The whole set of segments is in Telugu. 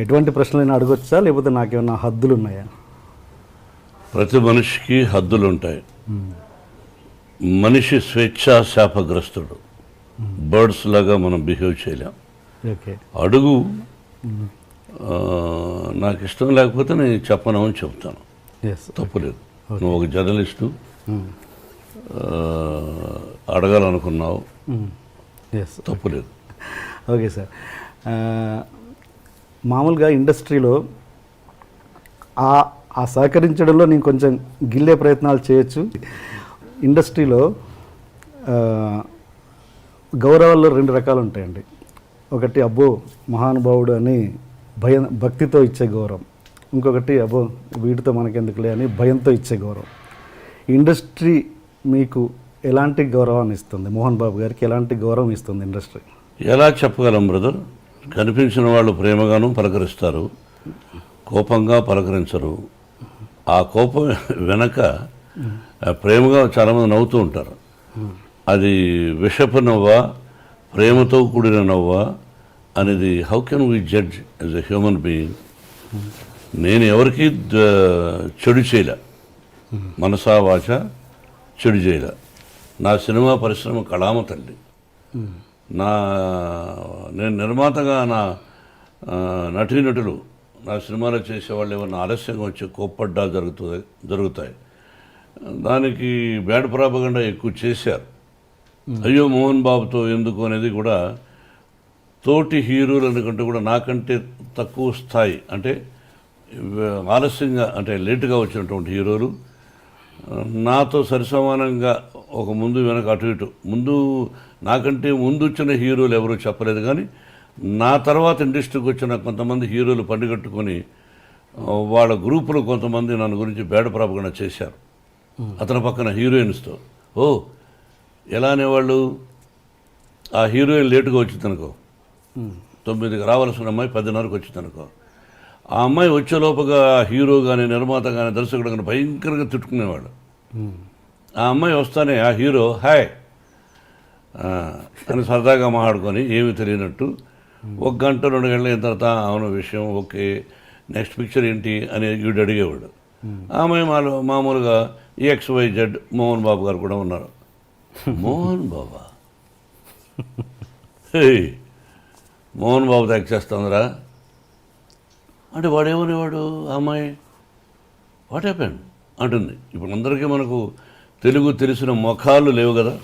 ఎటువంటి ప్రశ్నలైనా అడగొచ్చా, లేకపోతే నాకేమన్నా హద్దులు ఉన్నాయా? ప్రతి మనిషికి హద్దులు ఉంటాయి. మనిషి స్వేచ్ఛా శాపగ్రస్తుడు. బర్డ్స్ లాగా మనం బిహేవ్ చేయలేం. ఓకే. అడుగు. నాకు ఇష్టం లేకపోతే నేను చెప్పను అని చెప్తాను. తప్పులేదు. నువ్వు ఒక జర్నలిస్టు, అడగాలనుకున్నావు, తప్పులేదు. Okay sir. మామూలుగా ఇండస్ట్రీలో ఆ సహకరించడంలో నేను కొంచెం గిల్లే ప్రయత్నాలు చేయొచ్చు. ఇండస్ట్రీలో గౌరవాల్లో 2 రకాలు ఉంటాయండి. ఒకటి అబ్బో మహానుభావుడు అని భక్తితో ఇచ్చే గౌరవం, ఇంకొకటి అబ్బో వీటితో మనకెందుకులే అని భయంతో ఇచ్చే గౌరవం. ఇండస్ట్రీ మీకు ఎలాంటి గౌరవాన్ని ఇస్తుంది? మోహన్ బాబు గారికి ఎలాంటి గౌరవం ఇస్తుంది ఇండస్ట్రీ? ఎలా చెప్పగలం బ్రదర్? కనిపించిన వాళ్ళు ప్రేమగాను పలకరిస్తారు, కోపంగా పలకరించరు. ఆ కోపం వెనక ప్రేమగా చాలామంది నవ్వుతూ ఉంటారు. అది విషపు నవ్వా, ప్రేమతో కూడిన నవ్వా అనేది how can we judge as a human being? నేను ఎవరికి చెడు చేయలే, మనసా వాచ చెడు చేయలే. నా సినిమా పరిశ్రమ కళామ తల్లి. నేను నిర్మాతగా నా నటీనటులు నా సినిమాలో చేసేవాళ్ళు ఏమన్నా ఆలస్యంగా వచ్చి కోప్పడ్డా జరుగుతాయి. దానికి బ్యాడ్ ప్రాపగండా ఎక్కువ చేశారు. అయ్యో మోహన్ బాబుతో ఎందుకు అనేది కూడా తోటి హీరోలు అనుకుంటే కూడా నాకంటే తక్కువ స్థాయి, అంటే ఆలస్యంగా అంటే లేటుగా వచ్చినటువంటి హీరోలు నాతో సరిసమానంగా ఒక ముందు వెనక అటు ఇటు నాకంటే ముందు వచ్చిన హీరోలు ఎవరూ చెప్పలేదు. కానీ నా తర్వాత ఇండస్ట్రీకి వచ్చిన కొంతమంది హీరోలు పండుగట్టుకొని వాళ్ళ గ్రూపులో కొంతమంది నన్ను గురించి బ్యాడ్ ప్రాపగండా చేశారు. అతని పక్కన హీరోయిన్స్తో ఎలా అనేవాళ్ళు, ఆ హీరోయిన్ లేటుగా వచ్చిందనుకో, 9కి రావాల్సిన అమ్మాయి 10:30కి వచ్చిందనుకో, ఆ అమ్మాయి వచ్చేలోపుగా హీరో కానీ నిర్మాత కానీ దర్శకుడు కానీ భయంకరంగా తిట్టుకునేవాడు. ఆ అమ్మాయి వస్తానే ఆ హీరో హాయ్ అని సరదాగా మాట్లాడుకొని ఏమీ తెలియనట్టు 1 గంట 2 గంటల అయిన తర్వాత అవును విషయం ఓకే నెక్స్ట్ పిక్చర్ ఏంటి అని వీడు అడిగేవాడు. ఆ అమ్మాయి మామూలుగా XYZ మోహన్ బాబు గారు కూడా ఉన్నారు. మోహన్ బాబా మోహన్ బాబు యాక్ట్ చేస్తుందిరా అంటే వాడేమనేవాడు, ఆ అమ్మాయి వాట్ హ్యాపెండ్ అంటుంది. ఇప్పుడు అందరికీ మనకు తెలుగు తెలిసిన ముఖాలు లేవు కదా,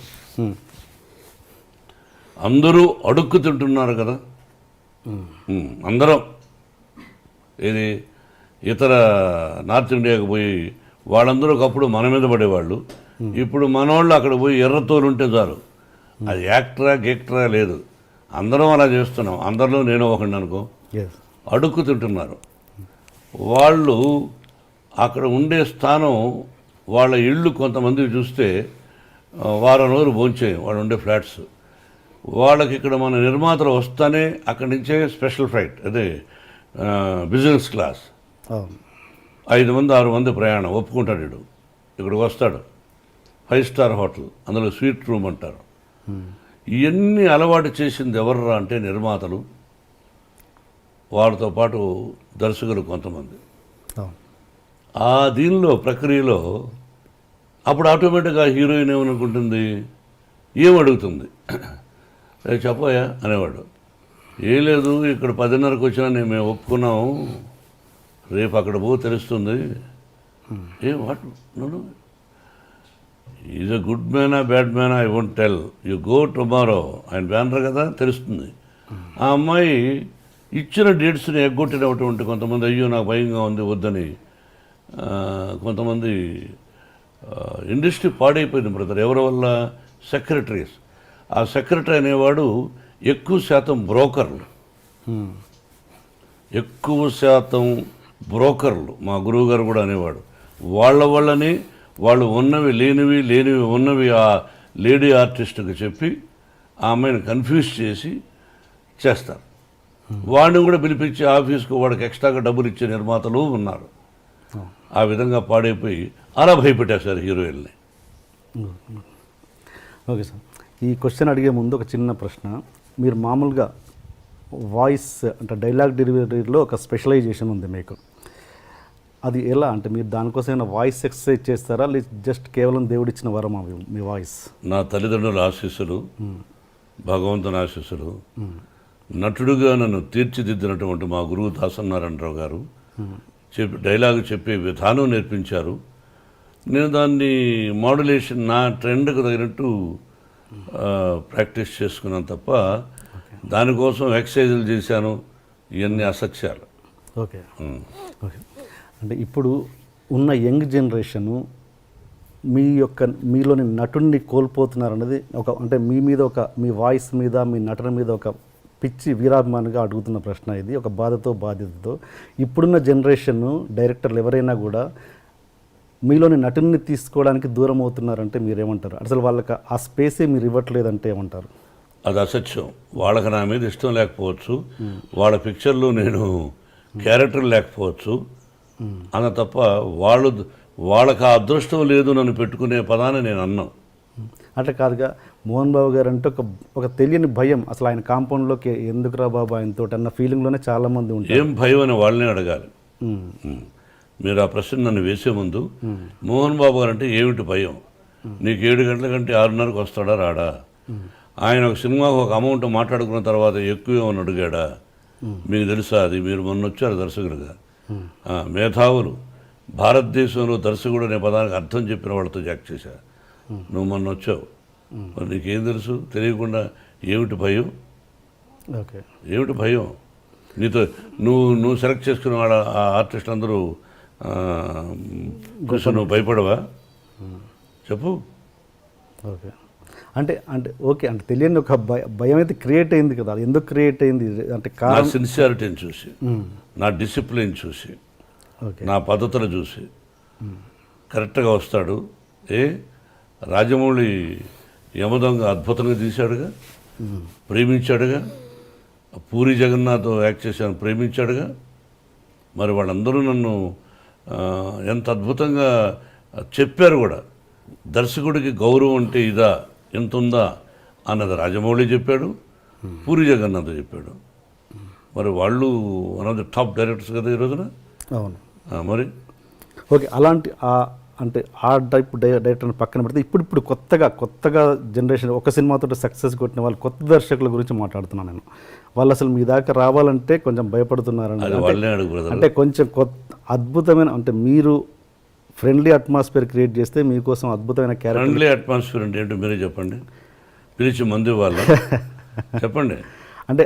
అందరూ అడుక్కు తింటున్నారు కదా. అందరం ఇది ఇతర నార్త్ ఇండియాకి పోయి వాళ్ళందరూ ఒకప్పుడు మన మీద పడేవాళ్ళు, ఇప్పుడు మనోళ్ళు అక్కడ పోయి ఎర్రతోలుంటే చాలు, అది యాక్టరా గేక్టరా లేదు, అందరం అలా చేస్తున్నాం. అందరిలో నేను ఒకటి అనుకో, అడుక్కు తింటున్నారు. వాళ్ళు అక్కడ ఉండే స్థానం, వాళ్ళ ఇళ్ళు కొంతమంది చూస్తే వారం రోజులు భోంచేయం వాళ్ళు ఉండే ఫ్లాట్స్. వాళ్ళకి ఇక్కడ మన నిర్మాతలు వస్తానే అక్కడి నుంచే స్పెషల్ ఫ్లైట్, అదే బిజినెస్ క్లాస్, 5 మంది 6 మంది ప్రయాణం ఒప్పుకుంటాడు. వీడు ఇక్కడికి వస్తాడు, 5 స్టార్ హోటల్, అందులో స్వీట్ రూమ్ అంటారు. ఇవన్నీ అలవాటు చేసింది ఎవర్రా అంటే నిర్మాతలు, వారితో పాటు దర్శకులు కొంతమంది. ఆ దీనిలో ప్రక్రియలో అప్పుడు ఆటోమేటిక్గా హీరోయిన్ ఏమనుకుంటుంది, ఏమడుగుతుంది, చెప్పయా అనేవాడు. ఏం లేదు ఇక్కడ 10:30కి వచ్చినా మేము ఒప్పుకున్నాము, రేపు అక్కడ తెలుస్తుంది. వాట్ నన్ను ఈజ్ ఎ గుడ్ మ్యానా బ్యాడ్ మ్యానా I won't tell, you go tomorrow ఆయన బ్యానర్ కదా తెలుస్తుంది. ఆ అమ్మాయి ఇచ్చిన డేట్స్ని ఎగ్గొట్టినటువంటి కొంతమంది అయ్యో నాకు భయంగా ఉంది వద్దని, కొంతమంది ఇండస్ట్రీ పాడైపోయింది బ్రదర్. ఎవరి వల్ల? సెక్రటరీస్. ఆ సెక్రటరీ అనేవాడు ఎక్కువ శాతం బ్రోకర్లు, ఎక్కువ శాతం బ్రోకర్లు. మా గురువుగారు కూడా అనేవాడు, వాళ్ళని వాళ్ళు ఉన్నవి లేనివి ఉన్నవి ఆ లేడీ ఆర్టిస్ట్కి చెప్పి ఆ అమ్మాయిని కన్ఫ్యూజ్ చేసి చేస్తారు. వాడిని కూడా పిలిపించి ఆఫీస్కు వాడికి ఎక్స్ట్రాగా డబ్బులు ఇచ్చే నిర్మాతలు ఉన్నారు. ఆ విధంగా పాడైపోయి అలా భయపెట్టేశారు హీరోయిన్ని. ఓకే సార్, ఈ క్వశ్చన్ అడిగే ముందు ఒక చిన్న ప్రశ్న. మీరు మామూలుగా వాయిస్ అంటే డైలాగ్ డెలివరీలో ఒక స్పెషలైజేషన్ ఉంది మీకు. అది ఎలా అంటే మీరు దానికోసం ఏమైనా వాయిస్ ఎక్సర్సైజ్ చేస్తారా, లేదా జస్ట్ కేవలం దేవుడిచ్చిన వరం అవి మీ వాయిస్? నా తల్లిదండ్రుల ఆశీస్సులు, భగవంతుని ఆశీస్సులు, నటుడుగా నన్ను తీర్చిదిద్దినటువంటి మా గురువు దాసనారాయణరావు గారు డైలాగ్ చెప్పే విధానం నేర్పించారు. నేను దాన్ని మాడ్యులేషన్ నా ట్రెండ్కి తగినట్టు ప్రాక్టీస్ చేసుకున్నాను తప్ప దానికోసం ఎక్సర్సైజులు చేశాను, ఇవన్నీ అసత్యాలు. Okay okay. అంటే ఇప్పుడు ఉన్న యంగ్ జనరేషను మీలోని నటుడిని కోల్పోతున్నారన్నది అంటే మీ వాయిస్ మీద, మీ నటన మీద ఒక పిచ్చి వీరాభిమానిగా అడుగుతున్న ప్రశ్న ఇది, ఒక బాధ్యతతో. ఇప్పుడున్న జనరేషన్ డైరెక్టర్లు ఎవరైనా కూడా మీలోని నటుడిని తీసుకోవడానికి దూరం అవుతున్నారంటే మీరేమంటారు? అసలు వాళ్ళకి ఆ స్పేసే మీరు ఇవ్వట్లేదంటే ఏమంటారు? అది అసత్యం. వాళ్ళకి నా మీద ఇష్టం లేకపోవచ్చు, వాళ్ళ పిక్చర్లో నేను క్యారెక్టర్ లేకపోవచ్చు అన్న తప్ప వాళ్ళకి ఆ అదృష్టం లేదు నన్ను పెట్టుకునే పదాన్ని నేను అన్నాను. అట్లా కాదుగా, మోహన్ బాబు గారు అంటే ఒక తెలియని భయం, అసలు ఆయన కాంపౌండ్లోకి ఎందుకురా బాబు ఆయనతో అన్న ఫీలింగ్లోనే చాలామంది ఉంటారు. ఏం భయం అని వాళ్ళనే అడగాలి. మీరు ఆ ప్రశ్న నన్ను వేసే ముందు మోహన్ బాబు గారు అంటే ఏమిటి భయం, నీకు 7 గంటల కంటే 6:30కు వస్తాడా రాడా, ఆయన ఒక సినిమాకు ఒక అమౌంట్ మాట్లాడుకున్న తర్వాత ఎక్కువ ఏమని అడిగాడా, మీకు తెలుసా? అది మీరు మొన్న వచ్చారు దర్శకుడిగా. మేధావులు భారతదేశంలో దర్శకుడు అనే పదానికి అర్థం చెప్పిన వాళ్ళతో జాక్ చేశారు. నువ్వు మొన్న వచ్చావు, నీకేం తెలుసు? తెలియకుండా ఏమిటి భయం? ఓకే, ఏమిటి భయం? నీతో నువ్వు సెలెక్ట్ చేసుకున్న వాళ్ళ ఆ ఆర్టిస్టులు అందరూ కూర్చొని నువ్వు భయపడవా? చెప్పు. ఓకే, అంటే ఓకే, అంటే తెలియని ఒక భయం అయితే క్రియేట్ అయింది కదా, అది ఎందుకు క్రియేట్ అయింది? అంటే నా సిన్సియారిటీని చూసి, నా డిసిప్లిన్ చూసి, నా పద్ధతులు చూసి కరెక్ట్గా వస్తాడు. రాజమౌళి యమదొంగ అద్భుతంగా తీశాడుగా, ప్రేమించాడుగా. పూరి జగన్నాథ్ యాక్ట్ చేశాను, ప్రేమించాడుగా. మరి వాళ్ళందరూ నన్ను ఎంత అద్భుతంగా చెప్పారు కూడా. దర్శకుడికి గౌరవం అంటే ఇదా, ఎంత ఉందా అన్నది రాజమౌళి చెప్పాడు, పూరి జగన్నాథ్ చెప్పాడు. మరి వాళ్ళు one of the top directors కదా ఈ రోజున. అవును. మరి ఓకే, అలాంటి అంటే ఆ టైప్ డైరెక్టర్ని పక్కన పెడితే ఇప్పుడు కొత్తగా జనరేషన్ ఒక సినిమాతో సక్సెస్ కొట్టిన వాళ్ళు కొత్త దర్శకుల గురించి మాట్లాడుతున్నాను నేను. వాళ్ళు అసలు మీ దాకా రావాలంటే కొంచెం భయపడుతున్నారని, అంటే కొంచెం అద్భుతమైన, అంటే మీరు ఫ్రెండ్లీ అట్మాస్ఫియర్ క్రియేట్ చేస్తే మీకోసం అద్భుతమైన క్యారెక్టర్. ఫ్రెండ్లీ అట్మాస్ఫియర్ అంటే ఏంటో మీరే చెప్పండి, పిలిచి మందు వాళ్ళు చెప్పండి. అంటే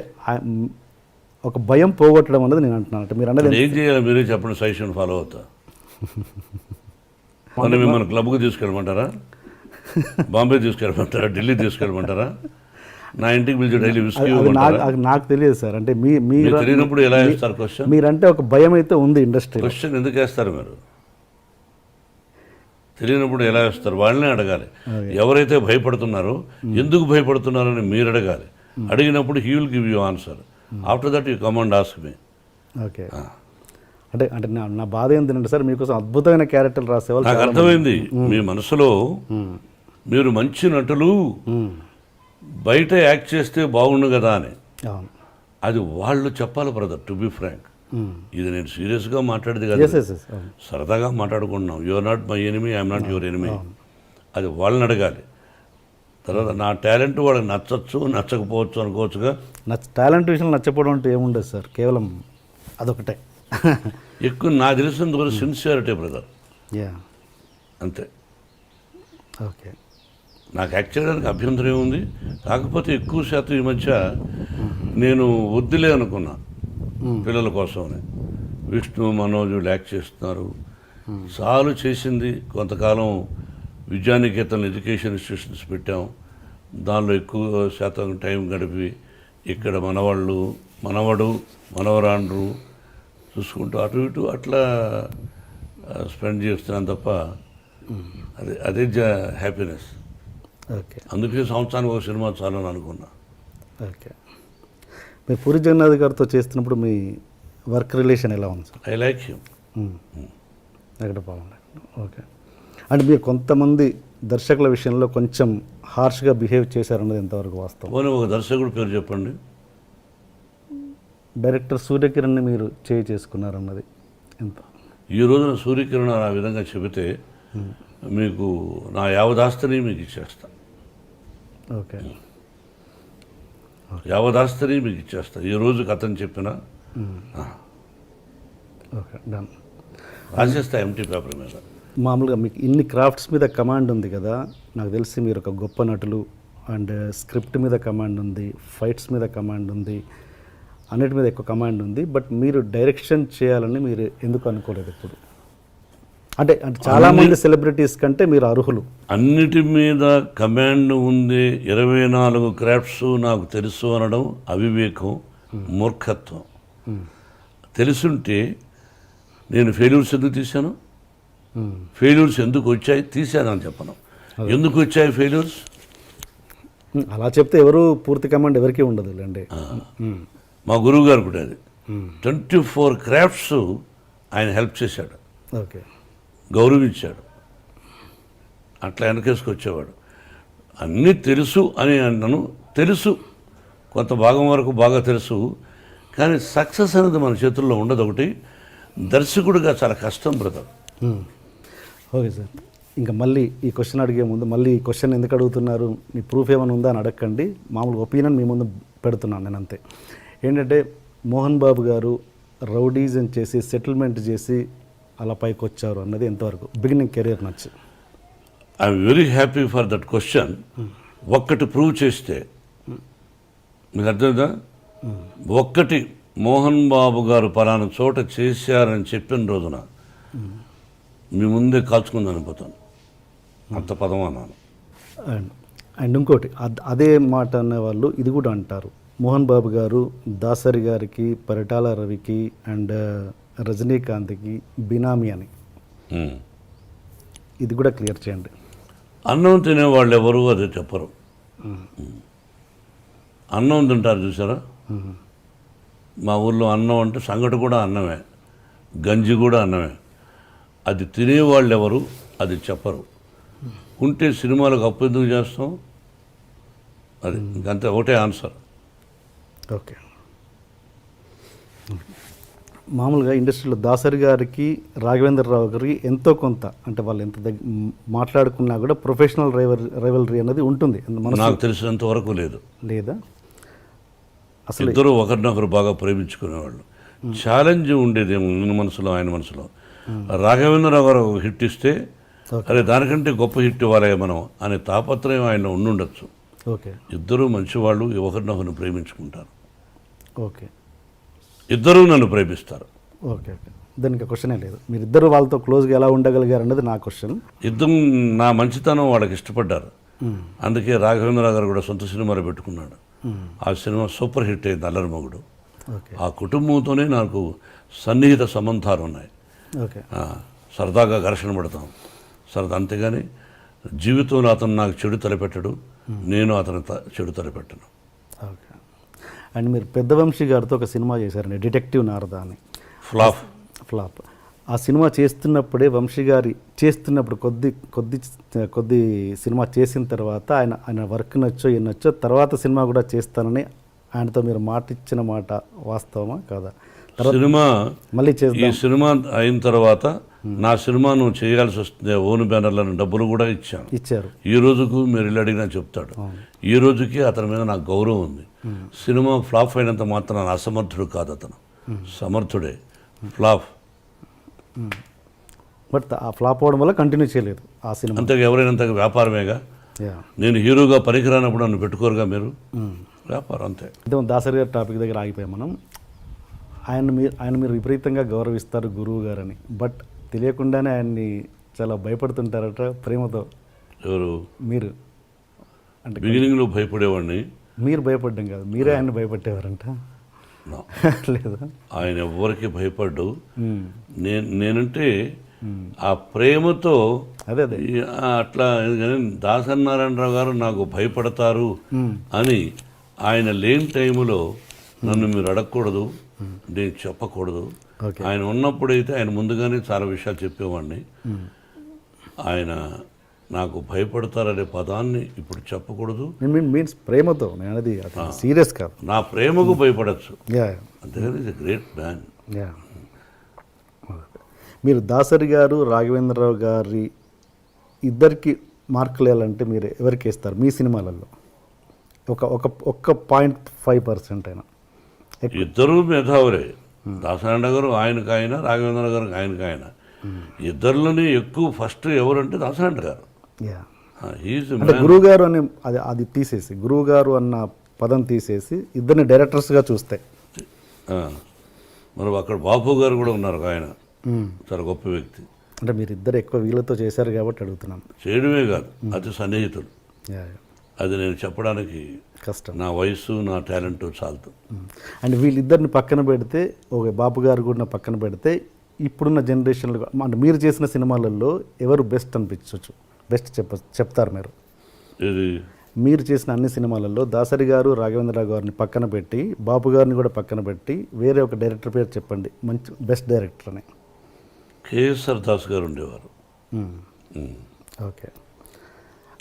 ఒక భయం పోగొట్టడం అనేది నేను అంటున్నాను. అంటే మీరు అనేది ఏం చేయాలి మీరే చెప్పండి, సజెషన్ ఫాలో అవుతా. మనం మిమ్మల్ని క్లబ్కు తీసుకెళ్ళమంటారా, బాంబే తీసుకెళ్ళమంటారా, ఢిల్లీ తీసుకెళ్ళమంటారా, నా ఇంటికి పిలిచి డైలీ విస్కీ నాకు తెలియదు సార్. అంటే మీరు తెలియనప్పుడు ఎలా వేస్తారు క్వశ్చన్? మీరంటే ఒక భయం అయితే ఉంది ఇండస్ట్రీ. క్వశ్చన్ ఎందుకు వేస్తారు మీరు? తెలియనప్పుడు ఎలా వేస్తారు? వాళ్ళనే అడగాలి. ఎవరైతే భయపడుతున్నారో ఎందుకు భయపడుతున్నారని మీరు అడగాలి. అడిగినప్పుడు he will give you answer. After that you come and ask me. Okay, అంటే నా బాధ ఏంటంటే సార్, మీకోసం అద్భుతమైన క్యారెక్టర్లు రాసేవాళ్ళు. నాకు అర్థమైంది మీ మనసులో మీరు మంచి నటులు బయట యాక్ట్ చేస్తే బాగుండు కదా అని. అది వాళ్ళు చెప్పాలి బ్రదర్, టు బి ఫ్రాంక్. ఇది నేను సీరియస్గా మాట్లాడేది కదా, సరదాగా మాట్లాడుకుంటున్నాం. You are not my enemy, I'm not your enemy. అది వాళ్ళని అడగాలి. తర్వాత నా టాలెంట్ వాళ్ళకి నచ్చచ్చు, నచ్చకపోవచ్చు అనుకోవచ్చుగా. టాలెంట్ విషయంలో నచ్చకపోవడం అంటే ఏముండదు సార్, కేవలం అదొకటే. ఎక్కువ నాకు తెలిసినంత వరకు సిన్సియారిటీ బ్రదర్, అంతే. ఓకే, నాకు యాక్ట్ చేయడానికి అభ్యంతరం ఏముంది? కాకపోతే ఎక్కువ శాతం ఈ మధ్య నేను వద్దులే అనుకున్నా పిల్లల కోసమని. విష్ణు, మనోజ్ యాక్ట్ చేస్తున్నారు, చాలు చేసింది. కొంతకాలం విద్యానికేతన్ ఎడ్యుకేషన్ ఇన్స్టిట్యూషన్స్ పెట్టాం, దానిలో ఎక్కువ శాతం టైం గడిపి ఇక్కడ మనవడు మనవరాండ్రు చూసుకుంటూ అటు ఇటు అట్లా స్పెండ్ చేస్తున్నాను తప్ప అదే హ్యాపీనెస్. ఓకే, అందుకే సంవత్సరానికి ఒక సినిమా చాలని అనుకున్నా. ఓకే, మీరు పూరి జగన్నాథ్ గారితో చేస్తున్నప్పుడు మీ వర్క్ రిలేషన్ ఎలా ఉంది సార్? I like him. ఎక్కడ బాగుంది. ఓకే, అంటే మీరు కొంతమంది దర్శకుల విషయంలో కొంచెం హార్ష్గా బిహేవ్ చేశారన్నది ఎంతవరకు వాస్తవం? పోనీ ఒక దర్శకుడు పేరు చెప్పండి. డైరెక్టర్ సూర్యకిరణ్ని మీరు చేసుకున్నారన్నది ఎంత? ఈ రోజున సూర్యకిరణ్ ఆ విధంగా చెబితే మీకు నా యావదాస్తిని మీకు ఇచ్చేస్తా, ఓకే యావదాస్తిని మీకు ఇచ్చేస్తా ఈ రోజుకి అతను చెప్పిన ఓకే డన్. రాసేస్తా ఎంటీ పేపర్ మీద. మామూలుగా మీకు ఇన్ని క్రాఫ్ట్స్ మీద కమాండ్ ఉంది కదా, నాకు తెలిసి మీరు ఒక గొప్ప నటులు, అండ్ స్క్రిప్ట్ మీద కమాండ్ ఉంది, ఫైట్స్ మీద కమాండ్ ఉంది, అన్నిటి మీద ఎక్కువ కమాండ్ ఉంది. బట్ మీరు డైరెక్షన్ చేయాలని మీరు ఎందుకు అనుకోలేదు ఇప్పుడు? అంటే చాలామంది సెలబ్రిటీస్ కంటే మీరు అర్హులు. అన్నిటి మీద కమాండ్ ఉంది, 24 క్రాఫ్ట్స్ నాకు తెలుసు అనడం అవివేకం, మూర్ఖత్వం. తెలుసుంటే నేను ఫెయిల్యూర్స్ ఎందుకు తీశాను, ఫెయిల్యూర్స్ ఎందుకు వచ్చాయి తీశానని చెప్పను. ఎందుకు వచ్చాయి ఫెయిల్యూర్స్? అలా చెప్తే ఎవరు పూర్తి కమాండ్ ఎవరికీ ఉండదు లేండి. మా గురువు గారు కూడా అది 24 క్రాఫ్ట్స్ ఆయన హెల్ప్ చేశాడు, ఓకే గౌరవించాడు, అట్లా వెనకేసుకొచ్చేవాడు. అన్నీ తెలుసు అని అన్నాను, తెలుసు కొంత భాగం వరకు బాగా తెలుసు, కానీ సక్సెస్ అనేది మన చేతుల్లో ఉండదు. ఒకటి దర్శకుడిగా చాలా కష్టం బ్రదర్. ఓకే సార్, ఇంకా మళ్ళీ ఈ క్వశ్చన్ అడిగే ముందు మళ్ళీ ఈ క్వశ్చన్ ఎందుకు అడుగుతున్నారు, మీ ప్రూఫ్ ఏమైనా ఉందా అని అడగండి. మామూలుగా ఒపీనియన్ మీ ముందు పెడుతున్నాను నేను అంతే. ఏంటంటే మోహన్ బాబు గారు రౌడీజం చేసి సెటిల్మెంట్ చేసి అలా పైకి వచ్చారు అన్నది ఎంతవరకు బిగినింగ్ కెరీర్ నచ్చి? I'm very happy for that question. ఒక్కటి ప్రూవ్ చేస్తే మీకు అర్థమైందా? ఒక్కటి మోహన్ బాబు గారు పలానా చోట చేశారని చెప్పిన రోజున మీ ముందే కాల్చుకుంది అనిపోతాను, అంత పదం అన్నాను. అండ్ ఇంకోటి అదే మాట అనేవాళ్ళు ఇది కూడా అంటారు, మోహన్ బాబు గారు దాసరి గారికి, పరిటాల రవికి అండ్ రజనీకాంత్కి బినామీ అని. ఇది కూడా క్లియర్ చేయండి. అన్నం తినేవాళ్ళు ఎవరు అదే చెప్పరు. అన్నం తింటారు చూసారా, మా ఊళ్ళో అన్నం అంటే సంగటి కూడా అన్నమే, గంజి కూడా అన్నమే. అది తినేవాళ్ళు ఎవరు అది చెప్పరు. ఉంటే సినిమాలకు అప్పు ఎందుకు చేస్తాం, అది ఇంకంతే, ఒకటే ఆన్సర్. ఓకే, మామూలుగా ఇండస్ట్రీలో దాసరి గారికి, రాఘవేంద్రరావు గారికి ఎంతో కొంత అంటే వాళ్ళు ఎంత మాట్లాడుకున్నా కూడా ప్రొఫెషనల్ రైవలరీ అనేది ఉంటుంది. నాకు తెలిసినంత వరకు లేదు, లేదా? అసలు ఇద్దరు ఒకరినొకరు బాగా ప్రేమించుకునేవాళ్ళు. ఛాలెంజ్ ఉండేది మన మనసులో, ఆయన మనసులో. రాఘవేంద్రరావు గారు ఒక హిట్ ఇస్తే అరే దానికంటే గొప్ప హిట్ ఇవ్వాలి మనం అనే తాపత్రయం ఆయన ఉండుండొచ్చు. ఓకే, ఇద్దరు మంచివాళ్ళు, ఒకరినొకరిని ప్రేమించుకుంటారు. ఓకే, ఇద్దరూ నన్ను ప్రేమిస్తారు. ఓకే ఓకే, దానికి క్వశ్చనే లేదు. మీరు ఇద్దరు వాళ్ళతో క్లోజ్గా ఎలా ఉండగలిగారు అన్నది నా క్వశ్చన్. ఇద్దరు నా మంచితనం వాళ్ళకి ఇష్టపడ్డారు, అందుకే రాఘవేంద్రరావు గారు కూడా సొంత సినిమాలు పెట్టుకున్నాడు. ఆ సినిమా సూపర్ హిట్ అయింది, అల్లరి మొగుడు. ఆ కుటుంబంతోనే నాకు సన్నిహిత సంబంధాలు ఉన్నాయి. ఓకే, సరదాగా ఘర్షణ పడతాం సరదా, అంతేగాని జీవితంలో అతను నాకు చెడు తలపెట్టడు, నేను అతను చెడు తలపెట్టను. ఓకే, అండ్ మీరు పెద్ద వంశీ గారితో ఒక సినిమా చేశారండి, డిటెక్టివ్ నారద అని. ఫ్లాప్. ఆ సినిమా చేస్తున్నప్పుడే వంశీ గారి చేస్తున్నప్పుడు కొద్ది సినిమా చేసిన తర్వాత ఆయన వర్క్ నచ్చో నచ్చో తర్వాత సినిమా కూడా చేస్తానని ఆయనతో మీరు మాట ఇచ్చిన మాట వాస్తవమా కాదా? సినిమా మళ్ళీ ఈ సినిమా అయిన తర్వాత నా సినిమా నువ్వు చేయాల్సి వస్తుంది, ఓన్ బ్యానర్లను డబ్బులు కూడా ఇచ్చారు. ఈ రోజుకు మీరు ఇల్లు అడిగినా చెప్తాడు. ఈ రోజుకి అతని మీద నాకు గౌరవం ఉంది. సినిమా ఫ్లాప్ అయినంత మాత్రం అసమర్థుడు కాదు అతను, సమర్థుడే. ఫ్లాప్ బట్ ఆ ఫ్లాప్ అవడం వల్ల కంటిన్యూ చేయలేదు ఆ సినిమా. అంతగా ఎవరైనంతగా వ్యాపారమేగా. నేను హీరోగా పనికిరానప్పుడు నన్ను పెట్టుకోరుగా మీరు, వ్యాపారం అంతే. దాసరి గారి టాపిక్ దగ్గర ఆగిపోయాం మనం. ఆయన మీరు విపరీతంగా గౌరవిస్తారు గురువు గారని, బట్ తెలియకుండానే ఆయన్ని చాలా భయపడుతుంటారట ప్రేమతో. ఎవరు? మీరు. అంటే బిగినింగ్లో భయపడేవాడిని. మీరు భయపడ్డం కాదు, మీరే ఆయన్ని భయపట్టేవారంట. లేదా? ఆయన ఎవరికి భయపడ్డు. నేనంటే ఆ ప్రేమతో అదే అట్లా. దాసనారాయణరావు గారు నాకు భయపడతారు అని ఆయన లేని టైంలో నన్ను మీరు అడగకూడదు, నేను చెప్పకూడదు. ఆయన ఉన్నప్పుడైతే ఆయన ముందుగానే చాలా విషయాలు చెప్పేవాడిని. ఆయన నాకు భయపడతారనే పదాన్ని ఇప్పుడు చెప్పకూడదు. మీన్స్ ప్రేమతో, నేను అది సీరియస్ కాదు. నా ప్రేమకు భయపడచ్చు. అంతేగాని is a great man. Yeah. మీరు దాసరి గారు రాఘవేంద్రరావు గారి ఇద్దరికి మార్కులు వేయాలంటే మీరు ఎవరికి ఇస్తారు మీ సినిమాలలో? ఒక్క 0.5% అయినా. ఇద్దరు మేధావులే. దాసనారాయణ గారు ఆయనకు ఆయన, రాఘవేంద్ర గారు ఆయనకు ఆయన. ఇద్దరిలోనే ఎక్కువ ఫస్ట్ ఎవరంటే దాసనారాయణ గారు. యా. హీఈస్ అంటే గురువు గారు అని అది తీసేసి, గురువు గారు అన్న పదం తీసేసి ఇద్దరిని డైరెక్టర్స్గా చూస్తే. మరి అక్కడ బాపు గారు కూడా ఉన్నారు, ఆయన చాలా గొప్ప వ్యక్తి. అంటే మీరు ఇద్దరు ఎక్కువ వీళ్ళతో చేశారు కాబట్టి అడుగుతున్నాను. చేయడమే కాదు, అతి సన్నిహితులు. యా. అది నేను చెప్పడానికి కష్టం. నా వయసు, నా టాలెంట్ చాలదు. అండ్ వీళ్ళిద్దరిని పక్కన పెడితే, ఒక బాపు గారు కూడా పక్కన పెడితే, ఇప్పుడున్న జనరేషన్లో అంటే మీరు చేసిన సినిమాలలో ఎవరు బెస్ట్ అనిపించవచ్చు? బెస్ట్ చెప్తారు మీరు. ఇది మీరు చేసిన అన్ని సినిమాలలో దాసరి గారు, రాఘవేంద్రరావు గారిని పక్కన పెట్టి, బాపు గారిని కూడా పక్కన పెట్టి, వేరే ఒక డైరెక్టర్ పేరు చెప్పండి, మంచి బెస్ట్ డైరెక్టర్ అని. కేఎస్ఆర్ దాస్ గారు ఉండేవారు. ఓకే.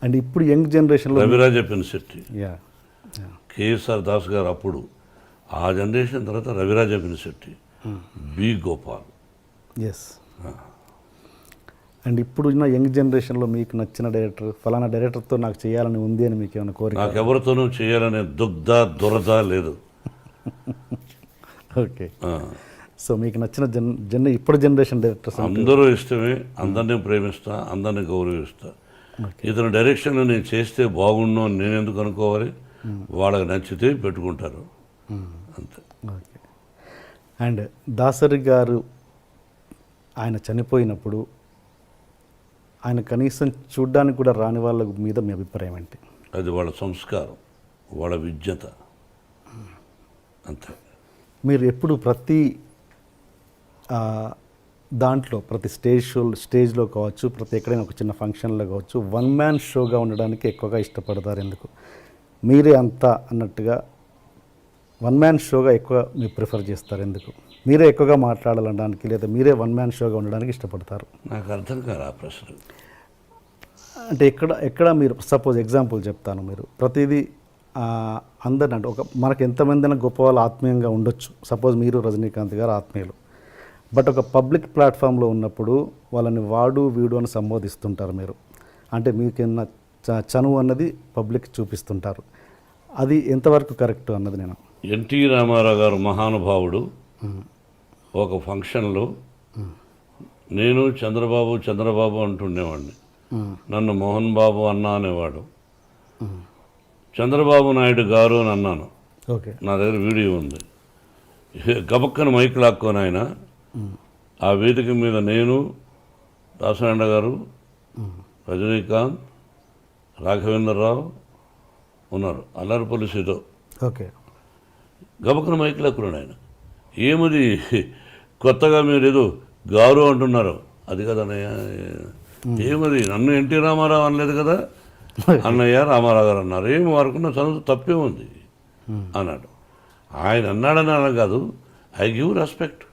అండ్ ఇప్పుడు యంగ్ జనరేషన్లో రవిరాజ పినిశెట్టి, యా, కేఎస్ఆర్ దాస్ గారు అప్పుడు, ఆ జనరేషన్ తర్వాత Raviraja Pinisetty, B Gopal. Yes. And ఇప్పుడున్న యంగ్ జనరేషన్లో మీకు నచ్చిన డైరెక్టర్, ఫలానా డైరెక్టర్తో నాకు చేయాలని ఉంది అని మీకు ఏమైనా కోరిక? నాకు ఎవరితోనూ చేయాలనే దురద లేదు. ఓకే. సో మీకు నచ్చిన ఇప్పుడు జనరేషన్ డైరెక్టర్స్ అందరూ ఇష్టమే, అందరినీ ప్రేమిస్తా, అందరినీ గౌరవిస్తా. ఇతని డైరెక్షన్లో నేను చేస్తే బాగుండు అని నేను ఎందుకు అనుకోవాలి? వాళ్ళకి నచ్చితే పెట్టుకుంటారు, అంతే. ఓకే. అండ్ దాసరి గారు ఆయన చనిపోయినప్పుడు ఆయన కనీసం చూడ్డానికి కూడా రాని వాళ్ళ మీద మీ అభిప్రాయం ఏంటి? అది వాళ్ళ సంస్కారం, వాళ్ళ విజ్ఞత, అంతే. మీరు ఎప్పుడు ప్రతి దాంట్లో, ప్రతి స్టేజ్లో కావచ్చు, ప్రతి ఎక్కడైనా ఒక చిన్న ఫంక్షన్లో కావచ్చు, వన్ మ్యాన్ షోగా ఉండడానికి ఎక్కువగా ఇష్టపడతారు? ఎందుకు? మీరే అంతా అన్నట్టుగా వన్ మ్యాన్ షోగా ఎక్కువ మీరు ప్రిఫర్ చేస్తారు? ఎందుకు? మీరే ఎక్కువగా మాట్లాడాలనడానికి, లేదా మీరే వన్ మ్యాన్ షోగా ఉండడానికి ఇష్టపడతారు? నాకు అర్థం కాదు ఆ ప్రశ్న. అంటే ఎక్కడ మీరు సపోజ్ ఎగ్జాంపుల్ చెప్తాను. మీరు ప్రతిదీ అందరిని అంటే మనకు ఎంతమంది గొప్ప వాళ్ళు ఆత్మీయంగా ఉండొచ్చు. సపోజ్ మీరు రజనీకాంత్ గారు ఆత్మీయులు, బట్ ఒక పబ్లిక్ ప్లాట్ఫామ్లో ఉన్నప్పుడు వాళ్ళని వాడు వీడు అని సంబోధిస్తుంటారు మీరు. అంటే మీకున్న చనువు అన్నది పబ్లిక్ చూపిస్తుంటారు. అది ఎంతవరకు కరెక్ట్ అన్నది నేను. ఎన్టీ రామారావు గారు మహానుభావుడు. ఒక ఫంక్షన్లో నేను చంద్రబాబు అంటుండేవాడిని. నన్ను మోహన్ బాబు అన్నా అనేవాడు. చంద్రబాబు నాయుడు గారు అని అన్నాను. ఓకే. నా దగ్గర వీడియో ఉంది. గబక్కన మైక్ లాక్కొని ఆయన ఆ వేదిక మీద నేను, దాసనారాయణ గారు, రజనీకాంత్, రాఘవేంద్రరావు ఉన్నారు, అల్లరిపల్లి సీతో. ఓకే. గబక్కన మైక్ లాక్కున్నాడు ఆయన. ఏమది కొత్తగా మీరు ఏదో గారు అంటున్నారు? అది కదా అన్నయ్య, ఏమది నన్ను ఎన్టీ రామారావు అనలేదు కదా, అన్నయ్య రామారావు గారు అన్నారు. ఏమి వారుకున్న చదువు తప్పే ఉంది అన్నాడు. ఆయన అన్నాడని అలా కాదు, ఐ గివ్ రెస్పెక్ట్.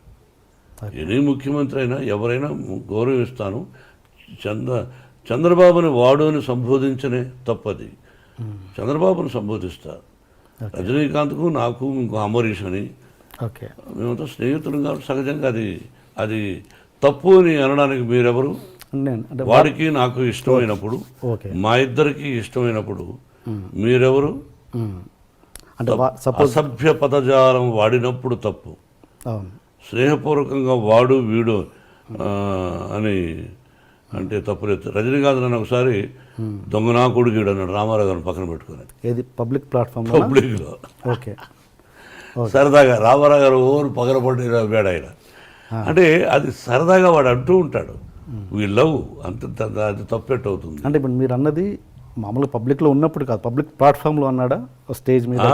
ఎనీ ముఖ్యమంత్రి అయినా ఎవరైనా గౌరవిస్తాను. చంద్రబాబుని వాడు అని సంబోధించనే తప్పది. చంద్రబాబుని సంబోధిస్తా. రజనీకాంత్కు నాకు ఇంకో అమరీష్ అని, ఓకే, మేమంతా స్నేహితులు కాబట్టి సహజంగా అది తప్పు అని అనడానికి మీరెవరు? వాడికి నాకు ఇష్టమైనప్పుడు, మా ఇద్దరికి ఇష్టమైనప్పుడు మీరెవరు? అంటే అసభ్య పదజాలం వాడినప్పుడు తప్పు. స్నేహపూర్వకంగా వాడు వీడు అని అంటే తప్పులేదు. రజనీకాంత్ నన్ను ఒకసారి దొంగనా కొడుకుడు అన్నాడు రామారావు గారిని పక్కన పెట్టుకుని. ఏది పబ్లిక్ ప్లాట్ఫామ్ పబ్లిక్లో. ఓకే. సరదాగా రామారావు గారు ఓరు పగలపడి వేడ ఆయన. అంటే అది సరదాగా వాడు అంటూ ఉంటాడు. వీ లవ్ అంత, అది తప్పెట్టు అవుతుంది. అంటే ఇప్పుడు మీరు అన్నది మామూలుగా పబ్లిక్లో ఉన్నప్పుడు కాదు, పబ్లిక్ ప్లాట్ఫామ్లో అన్నాడా? స్టేజ్ మీద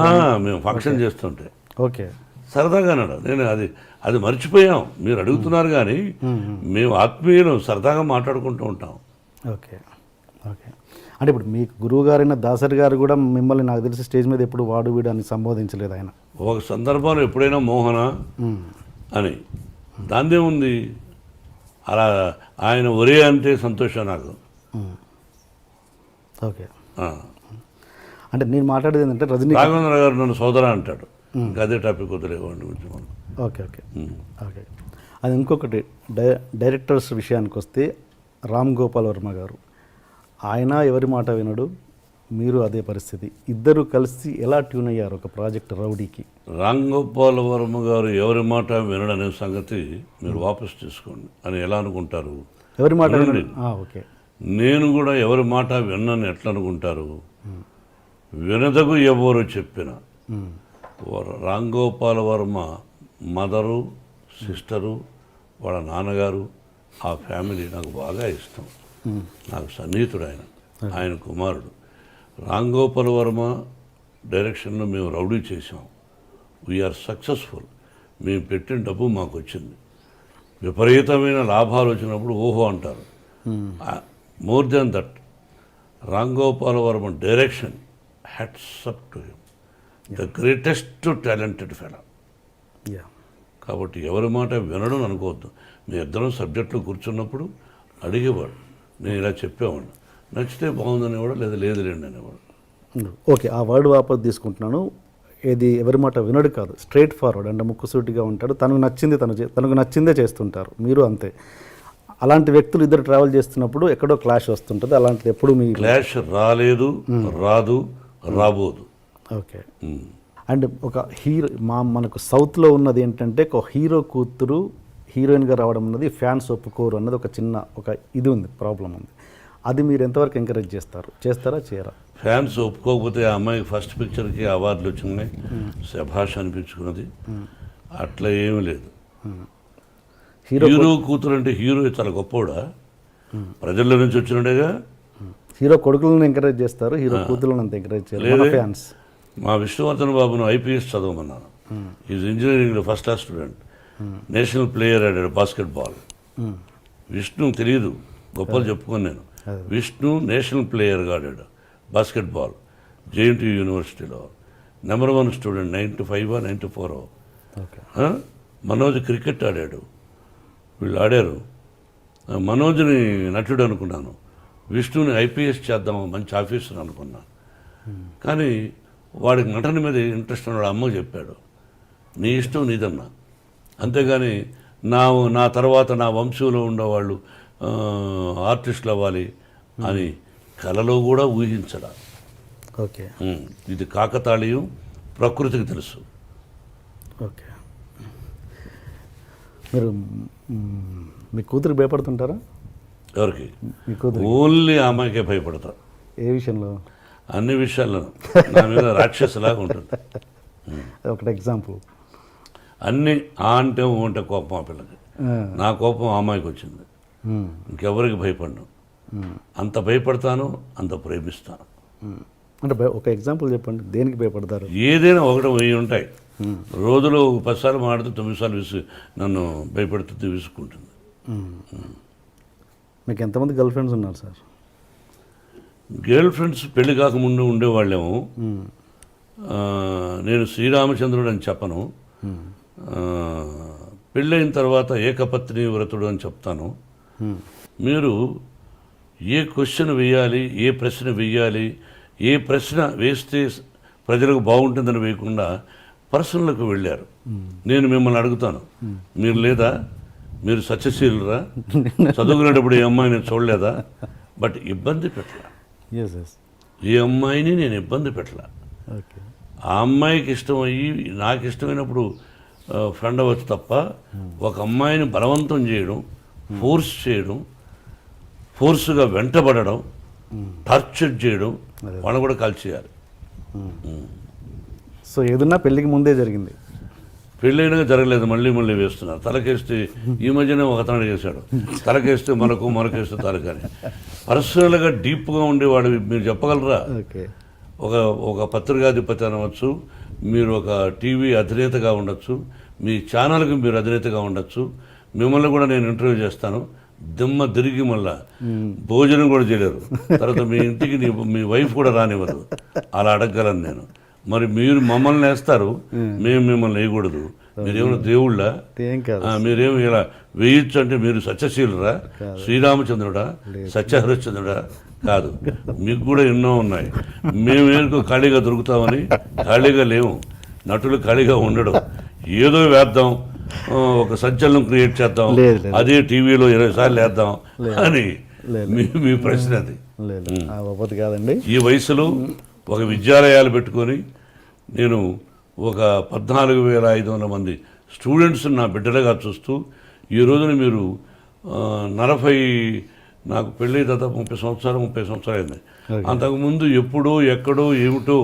మేము ఫంక్షన్ చేస్తుంటే ఓకే సరదాగా అన్నాడు. నేను అది మర్చిపోయాం, మీరు అడుగుతున్నారు కానీ మేము ఆత్మీయులు సరదాగా మాట్లాడుకుంటూ ఉంటాం. ఓకే. ఓకే. అంటే ఇప్పుడు మీకు గురువు గారైన దాసరి గారు కూడా మిమ్మల్ని నాకు తెలిసి స్టేజ్ మీద ఎప్పుడు వాడు వీడు అని సంబోధించలేదు ఆయన. ఒక సందర్భంలో ఎప్పుడైనా మోహన అని, దాన్నే ఉంది. అలా ఆయన ఒరే అంటే సంతోషం నాకు. ఓకే. అంటే నేను మాట్లాడేది ఏంటంటే రాఘవేంద్ర గారు నన్ను సోదర అంటాడు. ఇంకా అదే టాపిక్ వదిలేవాడిని కొంచెం మనం. Okay okay okay. అది ఇంకొకటి డైరెక్టర్స్ విషయానికి వస్తే రామ్ గోపాల్ వర్మ గారు, ఆయన ఎవరి మాట వినడు, మీరు అదే పరిస్థితి. ఇద్దరు కలిసి ఎలా ట్యూన్ అయ్యారు ఒక ప్రాజెక్ట్ రౌడీకి? రామ్ గోపాల్ వర్మ గారు ఎవరి మాట వినడనే సంగతి మీరు వాపస్ తీసుకోండి అని ఎలా అనుకుంటారు? ఎవరి మాట వినండి. వినడు. ఓకే. నేను కూడా ఎవరి మాట విన్నాను ఎట్లా అనుకుంటారు? వినదగు ఎవరు చెప్పిన రామ్ గోపాల్ వర్మ మదరు, సిస్టరు, వాళ్ళ నాన్నగారు, ఆ ఫ్యామిలీ నాకు బాగా ఇష్టం. నాకు సన్నిహితుడు ఆయన కుమారుడు. రామ్ గోపాల్ వర్మ డైరెక్షన్లో మేము రౌడీ చేసాం. We are successful. మేము పెట్టిన డబ్బు మాకు వచ్చింది. విపరీతమైన లాభాలు వచ్చినప్పుడు ఓహో అంటారు. More than that, Ram Gopal Varma direction, hats up to him, the greatest talented fellow. Yeah. కాబట్టి ఎవరి మాట వినడం అనుకోవద్దు. మీ ఇద్దరం సబ్జెక్టులు కూర్చున్నప్పుడు అడిగేవాడు, నేను ఇలా చెప్పేవాడిని, నచ్చితే బాగుందనేవాడు, లేదా లేదులేండి అనేవాడు. ఓకే, ఆ వర్డ్ వాపస్ తీసుకుంటున్నాను. ఏది ఎవరి మాట వినడు కాదు, స్ట్రైట్ ఫార్వర్డ్, అంటే ముక్కుసూటిగా ఉంటాడు. తనకు నచ్చింది తనకు నచ్చిందే చేస్తుంటారు. మీరు అంతే. అలాంటి వ్యక్తులు ఇద్దరు ట్రావెల్ చేస్తున్నప్పుడు ఎక్కడో క్లాష్ వస్తుంటుంది. అలాంటిది ఎప్పుడు మీ క్లాష్ రాలేదు, రాదు, రాబోదు. ఓకే. అండ్ ఒక హీరో మనకు సౌత్లో ఉన్నది ఏంటంటే, ఒక హీరో కూతురు హీరోయిన్గా రావడం అన్నది ఫ్యాన్స్ ఒప్పుకోరు అన్నది ఒక ఇది ఉంది, ప్రాబ్లం ఉంది. అది మీరు ఎంతవరకు ఎంకరేజ్ చేస్తారా చేయరా? ఫ్యాన్స్ ఒప్పుకోకపోతే ఆ అమ్మాయికి ఫస్ట్ పిక్చర్కి అవార్డులు వచ్చినాయి, శభాష్ అనిపించుకున్నది. అట్లా ఏమీ లేదు. హీరో కూతురు అంటే హీరో చాలా గొప్పవాడా? ప్రజల్లో నుంచి వచ్చినట్టుగా. హీరో కొడుకులను ఎంకరేజ్ చేస్తారు, హీరో కూతురులను అంత ఎంకరేజ్ చేయరు ఫ్యాన్స్. మా విష్ణువర్ధన్ బాబును ఐపీఎస్ చదవమన్నాను. ఈజ్ ఇంజనీరింగ్లో first class student, national player ఆడాడు బాస్కెట్బాల్. విష్ణు తెలియదు, గొప్పలు చెప్పుకొని నేను. విష్ణు నేషనల్ ప్లేయర్గా ఆడాడు బాస్కెట్బాల్, జేఎన్టీ యూనివర్సిటీలో. Number 1 student, 95 94. మనోజ్ క్రికెట్ ఆడాడు. వీళ్ళు ఆడారు. మనోజ్ని నటుడు అనుకున్నాను, విష్ణుని ఐపీఎస్ చేద్దాం, మంచి ఆఫీసర్ అనుకున్నాను. కానీ వాడికి నటన మీద ఇంట్రెస్ట్ ఉన్నాడు. అమ్మకు చెప్పాడు, నీ ఇష్టం నీదన్నా, అంతేగాని నా తర్వాత నా వంశంలో ఉండేవాళ్ళు ఆర్టిస్టులు అవ్వాలి అని కలలో కూడా ఊహించడా. ఓకే. ఇది కాకతాళీయం, ప్రకృతికి తెలుసు. ఓకే. మీరు మీ కూతురు భయపడుతుంటారా? ఎవరికి? మీ కూతురు. ఓన్లీ ఆ అమ్మాయికే భయపడతా. ఏ విషయంలో? అన్ని విషయాల్లో నా మీద రాక్షసులాగా ఉంటుంది. ఒకటి ఎగ్జాంపుల్. అన్నీ అంటే ఉంటే కోపం ఆ పిల్లకి. నా కోపం ఆ అమ్మాయికి వచ్చింది. ఇంకెవరికి భయపడను. అంత భయపడతాను, అంత ప్రేమిస్తాను. అంటే ఒక ఎగ్జాంపుల్ చెప్పండి, దేనికి భయపడతారు? ఏదైనా 1 1000 ఉంటాయి. రోజులో 10 సార్లు మాడితే 9 సార్లు నన్ను భయపడుతుంది, విసుక్కుంటుంది. మీకు ఎంతమంది గర్ల్ ఫ్రెండ్స్ ఉన్నారు సార్? గర్ల్ ఫ్రెండ్స్ పెళ్లి కాకముందు ఉండేవాళ్ళేమో. నేను శ్రీరామచంద్రుడు అని చెప్పను. పెళ్ళైన తర్వాత ఏకపత్ని వ్రతుడు అని చెప్తాను. మీరు ఏ క్వశ్చన్ వేయాలి, ఏ ప్రశ్న వేయాలి, ఏ ప్రశ్న వేస్తే ప్రజలకు బాగుంటుందని వేయకుండా పర్సనల్కి వెళ్ళారు. నేను మిమ్మల్ని అడుగుతాను, మీరు లేదా? మీరు సత్యశీలురా? చదువుకునేటప్పుడు ఏ అమ్మాయిని చూడలేదా? బట్ ఇబ్బంది పెట్టలా. ఏ అమ్మాయిని నేను ఇబ్బంది పెట్టలా. ఆ అమ్మాయికి ఇష్టమయ్యి నాకు ఇష్టమైనప్పుడు ఫ్రెండ్ అవ్వచ్చు తప్ప, ఒక అమ్మాయిని బలవంతం చేయడం, ఫోర్స్ చేయడం, ఫోర్స్గా వెంటబడడం, టార్చర్ చేయడం, వాళ్ళని కూడా కాల్చేయాలి. సో ఏదన్నా పెళ్ళికి ముందే జరిగింది? పెళ్ళైనగా జరగలేదు, మళ్ళీ వేస్తున్నారు. తలకేస్తే ఈ మధ్యనే ఒక అతను చేశాడు, తలకేస్తే మనకేస్తే తలకని. పర్సనల్గా డీప్గా ఉండేవాడు మీరు చెప్పగలరా? ఒక పత్రికాధిపతి అనవచ్చు, మీరు ఒక టీవీ అధినేతగా ఉండొచ్చు, మీ ఛానల్కి మీరు అధినేతగా ఉండొచ్చు, మిమ్మల్ని కూడా నేను ఇంటర్వ్యూ చేస్తాను. దిమ్మ తిరిగి మళ్ళా భోజనం కూడా చేయలేరు. తర్వాత మీ ఇంటికి మీ వైఫ్ కూడా రానివ్వదు. అలా అడగగలను నేను. మరి మీరు మమ్మల్ని వేస్తారు, మేము మిమ్మల్ని వేయకూడదు. మీరేమైనా దేవుళ్ళ? మీరేమి ఇలా వేయచ్చు అంటే మీరు సత్యశీలురా? శ్రీరామచంద్రుడా? సత్యహరిశ్చంద్రుడా? కాదు. మీకు కూడా ఎన్నో ఉన్నాయి. మేమేందుకు ఖాళీగా దొరుకుతామని ఖాళీగా లేవు. నటులు ఖాళీగా ఉండడం, ఏదో వేద్దాం, ఒక సంచలనం క్రియేట్ చేద్దాం, లేదు, లేదు. అదే టీవీలో 20 సార్లు వేద్దాం అని లేదు. మీ ప్రశ్న అది. లేదు ఆ పద్ధతి కాదండి. ఈ వయసులో ఒక విద్యాలయాలు పెట్టుకొని నేను ఒక 14,500 మంది స్టూడెంట్స్ నా బిడ్డలుగా చూస్తూ ఈ రోజున మీరు 40 నాకు పెళ్ళి దాదాపు 30 సంవత్సరాలు అయింది. అంతకుముందు ఎప్పుడో ఎక్కడో ఏమిటో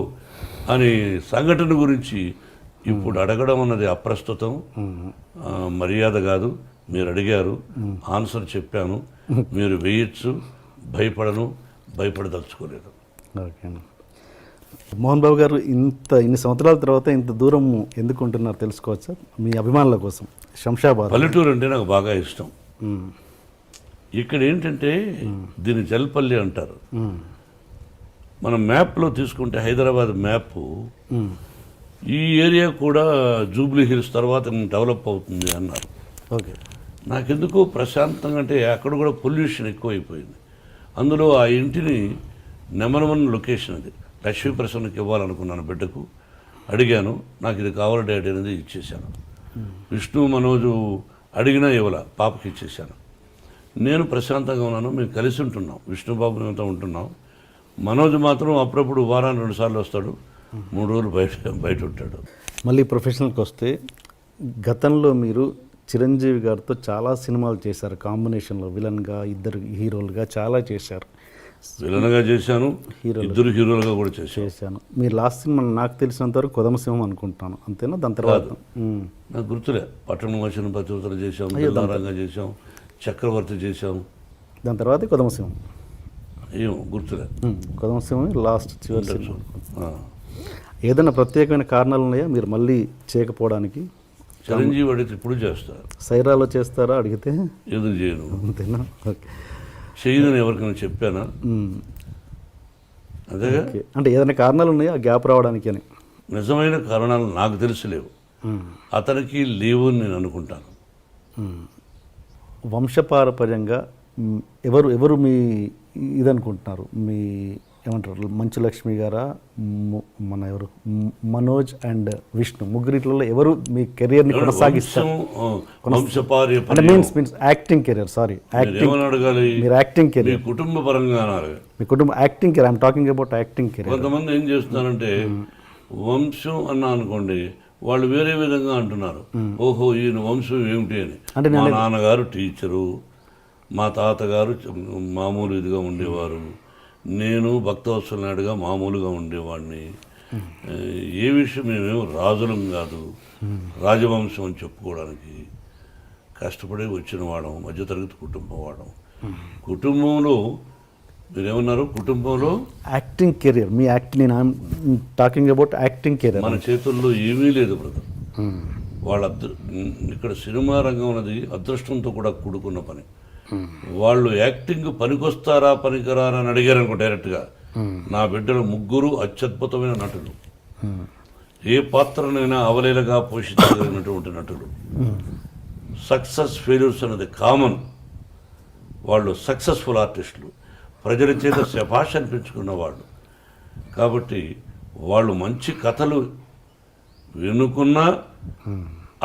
అని సంఘటన గురించి ఇప్పుడు అడగడం అన్నది అప్రస్తుతం, మర్యాద కాదు. మీరు అడిగారు, ఆన్సర్ చెప్పాను. మీరు వేయచ్చు, భయపడదలుచుకోలేదు. ఓకే. మోహన్ బాబు గారు ఇన్ని సంవత్సరాల తర్వాత ఇంత దూరం ఎందుకు ఉంటున్నారు తెలుసుకోవచ్చా? మీ అభిమానుల కోసం. శంషాబాద్ పల్లెటూరు అంటే నాకు బాగా ఇష్టం. ఇక్కడ ఏంటంటే దీన్ని జల్పల్లి అంటారు. మనం మ్యాప్లో తీసుకుంటే హైదరాబాద్ మ్యాప్ ఈ ఏరియా కూడా జూబ్లీ హిల్స్ తర్వాత డెవలప్ అవుతుంది అన్నారు. ఓకే. నాకెందుకో ప్రశాంతంగా, అంటే అక్కడ కూడా పొల్యూషన్ ఎక్కువైపోయింది. అందులో ఆ ఇంటిని నెంబర్ 1 లొకేషన్ అది. లక్ష్మీ ప్రసన్నకి ఇవ్వాలనుకున్నాను, బిడ్డకు అడిగాను, నాకు ఇది కావాలి డాడీ అనేది ఇచ్చేశాను. విష్ణు మనోజు అడిగినా ఇవ్వాల, పాపకి ఇచ్చేశాను. నేను ప్రశాంతంగా ఉన్నాను, మేము కలిసి ఉంటున్నాం, విష్ణుబాబు అంతా ఉంటున్నాం. మనోజ్ మాత్రం అప్పుడప్పుడు వారానికి 2 సార్లు వస్తాడు, 3 రోజులు బయట ఉంటాడు. మళ్ళీ ప్రొఫెషనల్కి వస్తే, గతంలో మీరు చిరంజీవి గారితో చాలా సినిమాలు చేశారు, కాంబినేషన్లో విలన్గా, ఇద్దరు హీరోలుగా చాలా చేశారు. విలన్గా చేశాను, ఇద్దరు హీరోలుగా కూడా చేశాను. మీరు లాస్ట్ సినిమా నాకు తెలిసినంత వరకు కొదమసింహం అనుకుంటాను, అంతేనా? దాని తర్వాత నాకు గుర్తులే. పట్టణం వచ్చిన పతివతలు చేశాం, బిల్లారంగా చేశాం, చక్రవర్తి చేశాం. దాని తర్వాత కొదమసింహం ఏమో గుర్తులే. కొదమసింహం లాస్ట్ చివరి సినిమా. ఏదైనా ప్రత్యేకమైన కారణాలు ఉన్నాయా మీరు మళ్ళీ చేయకపోవడానికి? చిరంజీవి అడిగితే ఇప్పుడు చేస్తారు. సైరాలో చేస్తారా అడిగితే? ఎందుకు చేయను, అంతేనా? ఓకే. చేయదని ఎవరికైనా చెప్పానా? అదేగా. అంటే ఏదైనా కారణాలు ఉన్నాయా గ్యాప్ రావడానికి అని? నిజమైన కారణాలు నాకు తెలిసిలేవు, అతనికి లేవు అని నేను అనుకుంటాను. వంశపారపర్యంగా ఎవరు మీ ఇదనుకుంటున్నారు? మీ ఏమంటారు, మంచు లక్ష్మి గారా, మన ఎవరు, మనోజ్ అండ్ విష్ణు, ముగ్గురిట్లో ఎవరు మీ కెరియర్ని కొనసాగిస్తారు? అంటే మీన్స్ యాక్టింగ్ కెరియర్. సారీ, అడగాలి. మీరు యాక్టింగ్ కెరియర్, కుటుంబ పరంగా మీ కుటుంబ acting career. I'm talking about acting career. కొంతమంది ఏం చేస్తున్నారంటే వంశం అన్నా అనుకోండి, వాళ్ళు వేరే విధంగా అంటున్నారు. ఓహో ఈయన వంశం ఏమిటి అని. అంటే మా నాన్నగారు టీచరు, మా తాతగారు మామూలు ఇదిగా ఉండేవారు, నేను భక్తవత్సల నాయుడుగా మామూలుగా ఉండేవాడిని. ఏ విషయం మేమేమో రాజులం కాదు, రాజవంశం అని చెప్పుకోవడానికి కష్టపడి వచ్చిన వాడం, మధ్యతరగతి కుటుంబం వాడం. కుటుంబంలో మీరేమన్నారు, కుటుంబంలో యాక్టింగ్ కెరియర్, మీ నేను టాకింగ్ అబౌట్ యాక్టింగ్ కెరియర్. మన చేతుల్లో ఏమీ లేదు బ్రదర్. వాళ్ళ ఇక్కడ సినిమా రంగం అనేది అదృష్టంతో కూడా కూడుకున్న పని. వాళ్ళు యాక్టింగ్ పనికొస్తారా పనికిరారా అని అడిగారు అనుకో డైరెక్ట్గా. నా బిడ్డలు ముగ్గురు అత్యద్భుతమైన నటులు, ఏ పాత్రనైనా అవలీలగా పోషించగలిగినటువంటి నటులు. సక్సెస్ ఫెయిల్యూర్స్ అనేది కామన్. వాళ్ళు సక్సెస్ఫుల్ ఆర్టిస్టులు, ప్రజల చేత శభాష్ అనిపించుకున్న వాళ్ళు. కాబట్టి వాళ్ళు మంచి కథలు వినుకున్నా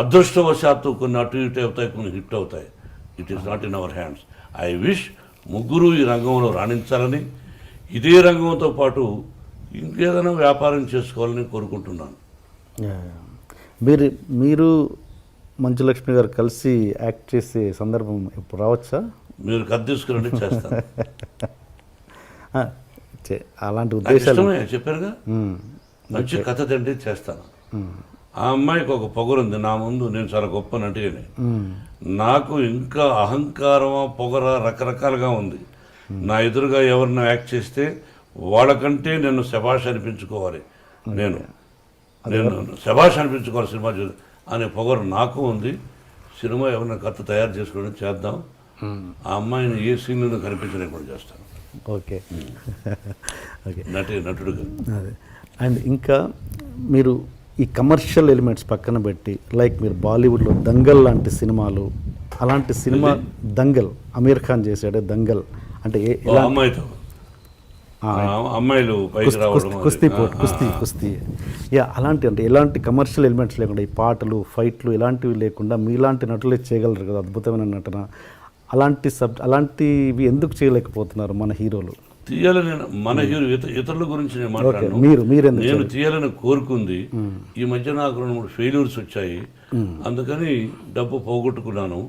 అదృష్టవశాత్తు కొన్ని అటు ఇటు అవుతాయి, కొన్ని హిట్ అవుతాయి. It is not in our hands. I wish ముగ్గురు ఈ రంగంలో రాణించాలని, ఇదే రంగంతో పాటు ఇంకేదైనా వ్యాపారం చేసుకోవాలని కోరుకుంటున్నాను. మీరు మంచులక్ష్మి గారు కలిసి యాక్ట్ చేసే సందర్భం ఇప్పుడు రావచ్చా? మీరు కథ తీసుకురండి, చేస్తాను. అలాంటి ఉద్దేశాలు చెప్పారుగా, మంచి కథ తండ్రి చేస్తాను. ఆ అమ్మాయికి ఒక పొగరుంది నా ముందు, నేను చాలా గొప్ప నటిని. నాకు ఇంకా అహంకారమా పొగర రకరకాలుగా ఉంది. నా ఎదురుగా ఎవరినో యాక్ట్ చేస్తే వాళ్ళకంటే నేను శభాష్ అనిపించుకోవాలి, నేను శభాష్ అనిపించుకోవాలి సినిమా అనే పొగరు నాకు ఉంది. సినిమా ఎవరైనా కథ తయారు చేసుకోవడం చేద్దాం. ఆ అమ్మాయిని ఏ సీన్లో కనిపించడం కూడా చేస్తాను. ఓకే. ఓకే. నటుడుగా. అదే. అండ్ ఇంకా మీరు ఈ కమర్షియల్ ఎలిమెంట్స్ పక్కన పెట్టి, లైక్ మీరు బాలీవుడ్లో దంగల్ లాంటి సినిమాలు, అలాంటి సినిమా దంగల్, అమీర్ ఖాన్ చేశాడు దంగల్, అంటే అమ్మాయిలు పైకి రావడం, కుస్తీ యా, అలాంటి అంటే ఎలాంటి కమర్షియల్ ఎలిమెంట్స్ లేకుండా ఈ పాటలు ఫైట్లు ఇలాంటివి లేకుండా మీలాంటి నటులే చేయగలరు కదా అద్భుతమైన నటన. అలాంటివి ఎందుకు చేయలేకపోతున్నారు మన హీరోలు? తీయాలని మన హీరో ఇతరుల గురించి నేను మాట్లాడను. నేను తీయాలని కోరుకుంది. ఈ మధ్య నాకు 2-3 ఫెయిల్యూర్స్ వచ్చాయి, అందుకని డబ్బు పోగొట్టుకున్నాను.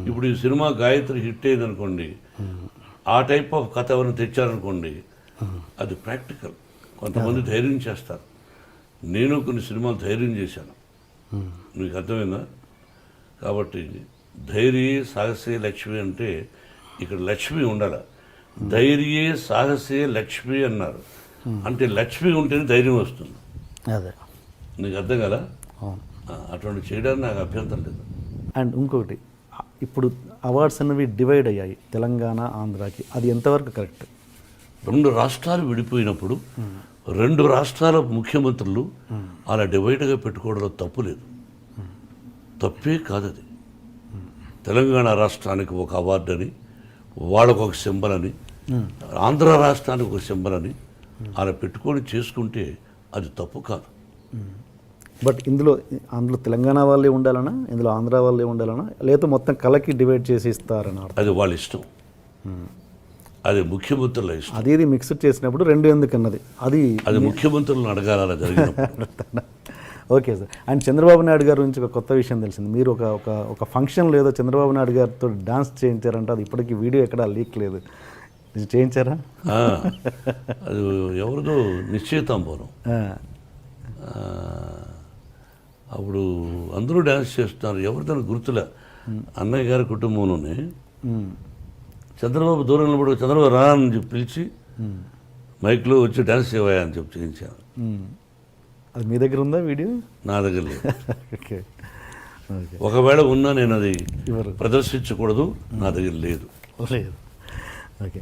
ఇప్పుడు ఈ సినిమా గాయత్రి హిట్ అయింది అనుకోండి, ఆ టైప్ ఆఫ్ కథ ఎవరైనా తెచ్చారనుకోండి, అది ప్రాక్టికల్. కొంతమంది ధైర్యం చేస్తారు. నేను కొన్ని సినిమాలు ధైర్యం చేశాను, మీకు అర్థమైందా? కాబట్టి ధైర్యే సాహసే లక్ష్మి అంటే ఇక్కడ లక్ష్మి ఉండాలి. ధైర్యే సాహసే లక్ష్మి అన్నారు అంటే లక్ష్మి ఉంటేనే ధైర్యం వస్తుంది. అదే నీకు అర్థం కదా? అటువంటి చేయడానికి నాకు అభ్యంతరం లేదు. అండ్ ఇంకొకటి, ఇప్పుడు అవార్డ్స్ అనేవి డివైడ్ అయ్యాయి తెలంగాణ ఆంధ్రాకి, అది ఎంతవరకు కరెక్ట్? 2 రాష్ట్రాలు విడిపోయినప్పుడు 2 రాష్ట్రాల ముఖ్యమంత్రులు అలా డివైడ్గా పెట్టుకోవడంలో తప్పు లేదు, తప్పే కాదు. అది తెలంగాణ రాష్ట్రానికి ఒక అవార్డు అని, వాళ్ళకు ఒక సింబల్ అని, ఆంధ్ర రాష్ట్రానికి ఒక సింబల్ అని అలా పెట్టుకొని చేసుకుంటే అది తప్పు కాదు. బట్ ఇందులో తెలంగాణ వాళ్ళే ఉండాలనా, ఇందులో ఆంధ్ర వాళ్ళే ఉండాలనా, లేదా మొత్తం కలకి డివైడ్ చేసి ఇస్తారని? అది వాళ్ళ ఇష్టం, అది ముఖ్యమంత్రుల ఇష్టం. అది మిక్స్డ్ చేసినప్పుడు 2 ఎందుకు అన్నది అది ముఖ్యమంత్రులను అడగాలి అలా జరిగినప్పుడు. Okay sir. And Chandrababu Naidu గారి నుంచి ఒక కొత్త విషయం తెలిసింది. మీరు ఒక ఫంక్షన్లో ఏదో చంద్రబాబు నాయుడు గారితో డాన్స్ చేయించారంటే, అది ఇప్పటికీ వీడియో ఎక్కడా లీక్ లేదు, చేయించారా? అది ఎవరిదో నిశ్చయితాంబరం, అప్పుడు అందరూ డ్యాన్స్ చేస్తున్నారు, ఎవరితో గుర్తులే. అన్నయ్య గారి కుటుంబంలోనే చంద్రబాబు దూరం నిలబడి చంద్రబాబు రా అని చెప్పి పిలిచి మైక్లో వచ్చి డ్యాన్స్ చేయవా అని చెప్పి చేయించాను. అది మీ దగ్గర ఉందా వీడియో? నా దగ్గర లేదు. ఒకవేళ ఉన్నా నేను అది ప్రదర్శించకూడదు, నా దగ్గర లేదు. ఓకే.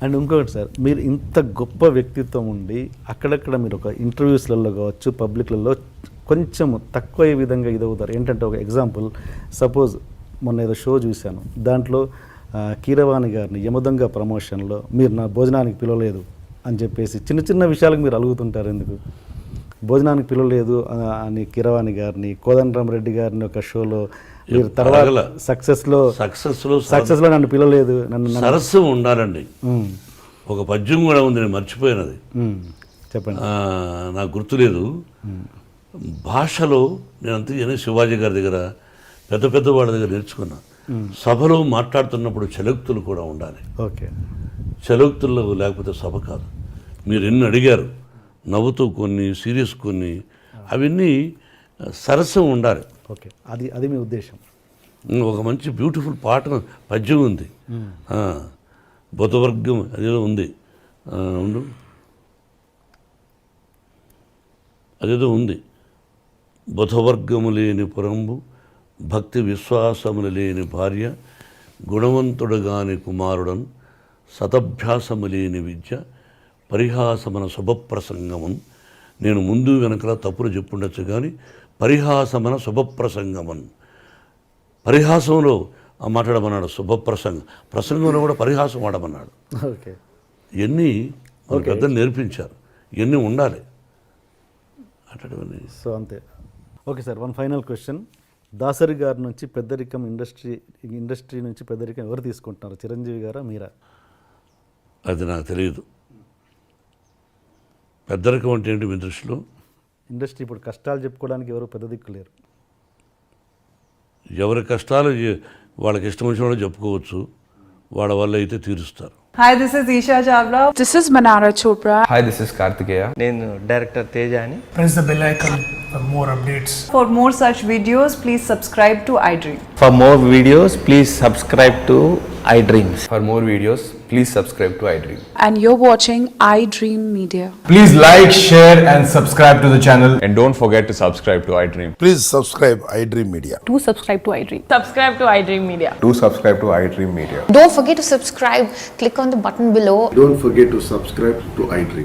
అండ్ ఇంకొకటి సార్, మీరు ఇంత గొప్ప వ్యక్తిత్వం ఉండి అక్కడక్కడ మీరు ఒక ఇంటర్వ్యూస్లలో కావచ్చు, పబ్లిక్లలో కొంచెం తక్కువ విధంగా ఇదవుతారు. ఏంటంటే ఒక ఎగ్జాంపుల్, సపోజ్ మొన్న ఏదో షో చూశాను, దాంట్లో కీరవాణి గారిని యమదొంగ ప్రమోషన్లో మీరు నా భోజనానికి పిలవలేదు అని చెప్పేసి చిన్న చిన్న విషయాలకు మీరు అలుగుతుంటారు. ఎందుకు భోజనానికి పిలవలేదు అని కీరవాణి గారిని, కోదండరామరెడ్డి గారిని ఒక షోలో మీరు తర్వాత సక్సెస్లో నన్ను పిలవలేదు, సరస్సు ఉండాలండి. ఒక పద్యం కూడా ఉంది, నేను మర్చిపోయినది, చెప్పండి. నాకు గుర్తులేదు. భాషలో నేను అంతే శివాజీ గారి దగ్గర పెద్ద వాళ్ళ దగ్గర నేర్చుకున్నా. సభలో మాట్లాడుతున్నప్పుడు చలోక్తులు కూడా ఉండాలి. ఓకే, చలోక్తుల్లో లేకపోతే సభ కాదు. మీరు ఎన్ని అడిగారు, నవ్వుతూ కొన్ని, సీరియస్ కొన్ని, అవన్నీ సరస్సం ఉండాలి. ఓకే, అది మీ ఉద్దేశం. ఒక మంచి బ్యూటిఫుల్ పాట పద్యం ఉంది, బుధవర్గం అదేదో ఉంది, అదేదో ఉంది. బుధవర్గము లేని పురంబు, భక్తి విశ్వాసములు లేని భార్య, గుణవంతుడుగాని కుమారుడన్, సతభ్యాసము లేని విద్య, పరిహాసమన శుభప్రసంగమన్. నేను ముందు వెనకలా తప్పులు చెప్పుండొచ్చు కానీ పరిహాసమన శుభప్రసంగమన్, పరిహాసంలో మాట్లాడమన్నాడు, ప్రసంగంలో కూడా పరిహాసం వాడమన్నాడు. ఓకే, ఇవన్నీ మనకు పెద్దలు నేర్పించారు, ఇవన్నీ ఉండాలి అట్లాంటివన్నీ. సో అంతే. Okay sir, one final question. Dasari గారి నుంచి పెద్దరికం, ఇండస్ట్రీ నుంచి పెద్దరికం ఎవరు తీసుకుంటున్నారు, చిరంజీవి గారా మీరా? అది నాకు తెలియదు. పెద్దరికం అంటే ఏంటి మీ దృష్టిలో? ఇండస్ట్రీ ఇప్పుడు కష్టాలు చెప్పుకోవడానికి ఎవరు పెద్ద దిక్కు లేరు. ఎవరి కష్టాలు వాళ్ళకి ఇష్టం వచ్చిన వాళ్ళు చెప్పుకోవచ్చు, వాళ్ళ వల్ల అయితే తీరుస్తారు. Hi, this is Isha Chavla. This is Manara Chopra. Hi, this is Kartikeya. నేను డైరెక్టర్ తేజ అని. Press the bell icon for more updates. For more such videos, please subscribe to iDream. For more videos, please subscribe to iDreams. For more videos, please subscribe to iDream. And you're watching iDream Media. Please like, share, and subscribe to the channel. And don't forget to subscribe to iDream. Please subscribe iDream Media. Do subscribe to iDream. Subscribe to iDream Media. Do subscribe to iDream Media. Don't forget to subscribe. Click on the button below. Don't forget to subscribe to iDream.